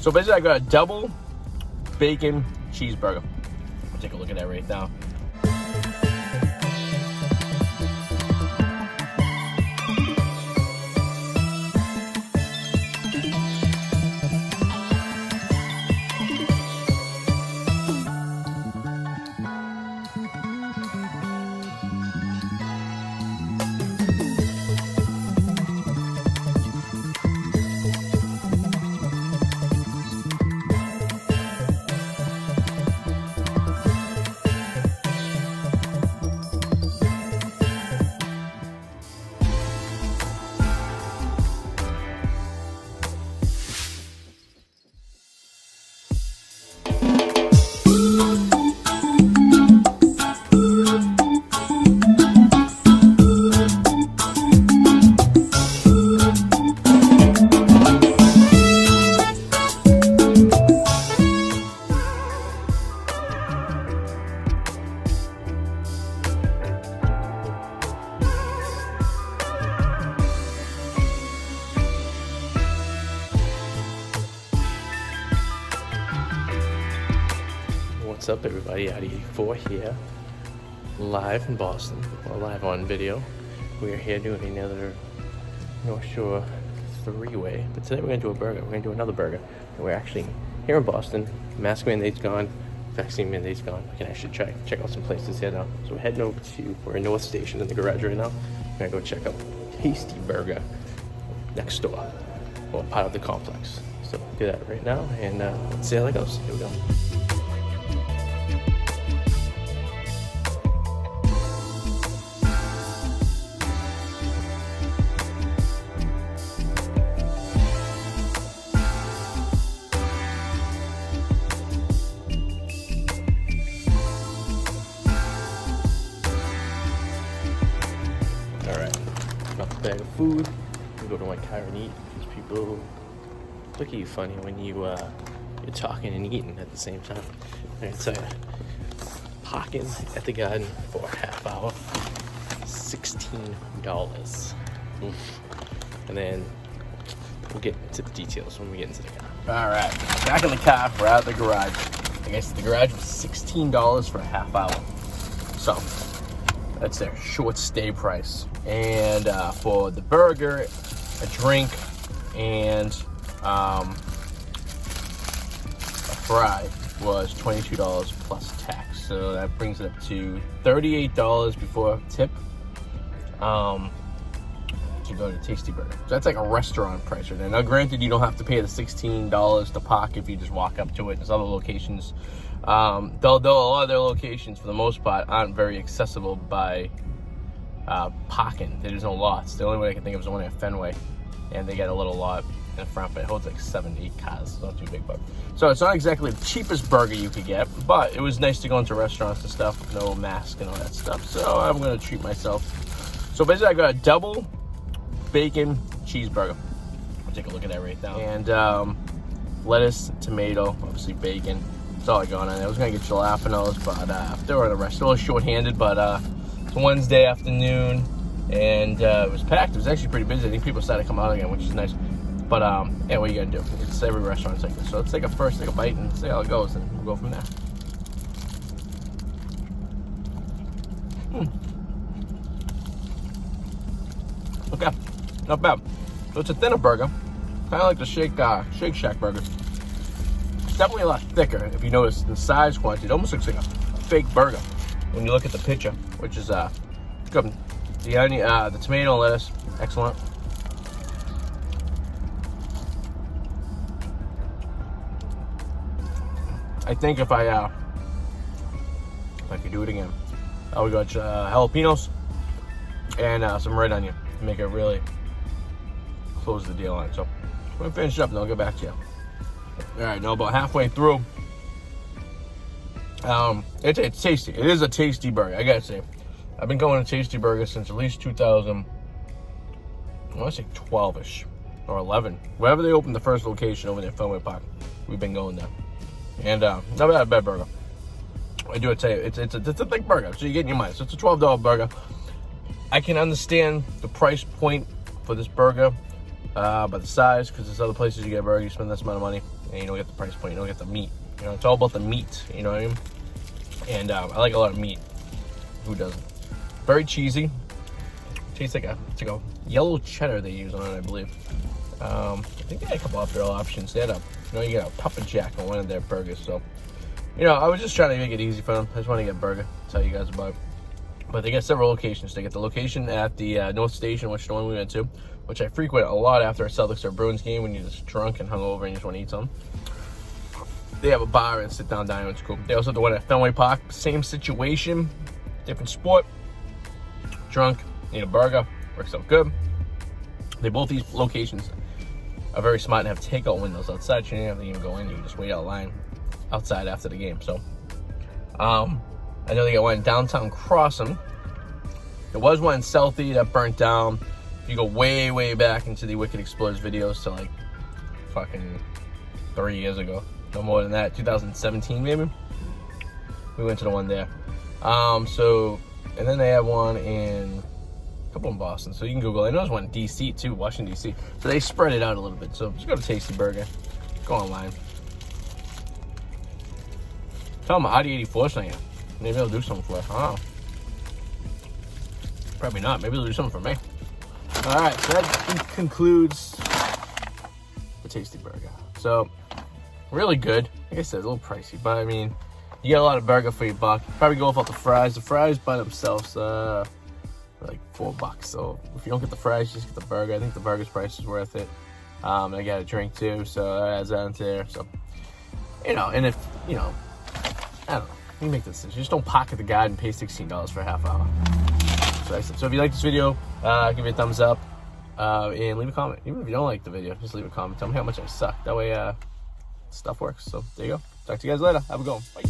So basically I got a double bacon cheeseburger. I'll take a look at that right now. What's up, everybody? Arty here, live in Boston, or live on video. We are here doing another North Shore three-way, but today we're going to do a burger. We're going to do another burger. And we're actually here in Boston. Mask mandate's gone, vaccine mandate's gone. We can actually check out some places here now. So we're heading over to, we're in North Station in the garage right now. We're going to go check out Tasty Burger next door, or part of the complex. So we'll do that right now, and let's see how that goes. Here we go. Bag of food, you go to my car and eat, because people look at you funny when you're talking and eating at the same time. Alright, so parking at the garden for a half hour, $16. Oof. And then we'll get into the details when we get into the car. Alright, back in the car, we're out of the garage. I guess the garage was $16 for a half hour. So that's their short stay price. And for the burger, a drink, and a fry was $22 plus tax. So that brings it up to $38 before tip to go to Tasty Burger. So that's like a restaurant price right there. Now granted, you don't have to pay the $16 to park if you just walk up to it. There's other locations. Though a lot of their locations, for the most part, aren't very accessible by parking. There's no lots. The only way I can think of is the one at Fenway, and they got a little lot in the front, but it holds like 7 to 8 cars. It's not too big, but so it's not exactly the cheapest burger you could get, but it was nice to go into restaurants and stuff with no mask and all that stuff. So I'm gonna treat myself. So basically, I got a double bacon cheeseburger. I'll take a look at that right now. And lettuce, tomato, obviously bacon. That's all I got on it. I was gonna get jalapenos, but they were in a restaurant. A little short-handed, but it's Wednesday afternoon, and it was packed. It was actually pretty busy. I think people started to come out again, which is nice. But yeah, what are you gonna do? It's every restaurant's like this. So let's take a bite and see how it goes, and we'll go from there. Okay, not bad. So it's a thinner burger, kind of like the Shake Shack burger. It's definitely a lot thicker. If you notice the size quantity, it almost looks like a fake burger when you look at the picture, which is good. The onion, the tomato and lettuce, excellent. I think if I could do it again, I would go jalapenos and some red onion to make it really close the deal on it. So I'm gonna finish it up and I'll get back to you. All right, now about halfway through. It's tasty. It is a tasty burger, I gotta say. I've been going to Tasty Burger since at least 2000, I want to say 12ish or 11. Wherever they opened the first location over there at Fenway Park, we've been going there. And not a bad burger. I do tell you, it's a thick burger, so you get in your mind. So it's a $12 burger. I can understand the price point for this burger by the size, because there's other places you get a burger, you spend this amount of money, and you don't get the price point, you don't get the meat. You know, it's all about the meat, you know what I mean? And I like a lot of meat. Who doesn't? Very cheesy. Tastes like it's like a yellow cheddar they use on it, I believe. I think they had a couple other options. They had you get a Papa Jack on one of their burgers. So, I was just trying to make it easy for them. I just want to get a burger. Tell you guys about it. But they get several locations. They get the location at the North Station, which is the one we went to, which I frequent a lot after a Celtics or Bruins game when you're just drunk and hungover and you just want to eat something. They have a bar and sit-down dining, which is cool. They also have the one at Fenway Park. Same situation, different sport. Drunk, need a burger, works out good. These locations are very smart and have takeout windows outside. So you don't have to even go in. You can just wait out line outside after the game. So, I know they got one in downtown Crossing. There was one in Southie that burnt down. If you go way, way back into the Wicked Explorers videos to like fucking 3 years ago, no more than that, 2017 maybe, we went to the one there. And then they have one in a couple in Boston, so you can Google. I know there's one in DC too, Washington DC. So they spread it out a little bit. So just go to Tasty Burger, go online. Tell them Arty 84 saying, maybe they'll do something for us. I don't know. Probably not. Maybe they'll do something for me. All right, so that concludes the Tasty Burger. So really good. Like I said, a little pricey, but I mean, you get a lot of burger for your buck. Probably go without the fries. The fries by themselves are like $4. So if you don't get the fries, just get the burger. I think the burger's price is worth it. I got a drink too, so that adds that into there. So, and if, I don't know, you make the decision. Just don't pocket the guide and pay $16 for a half hour. So if you like this video, give it a thumbs up and leave a comment. Even if you don't like the video, just leave a comment. Tell me how much I suck. That way, stuff works. So there you go. Talk to you guys later. Have a good one. Bye.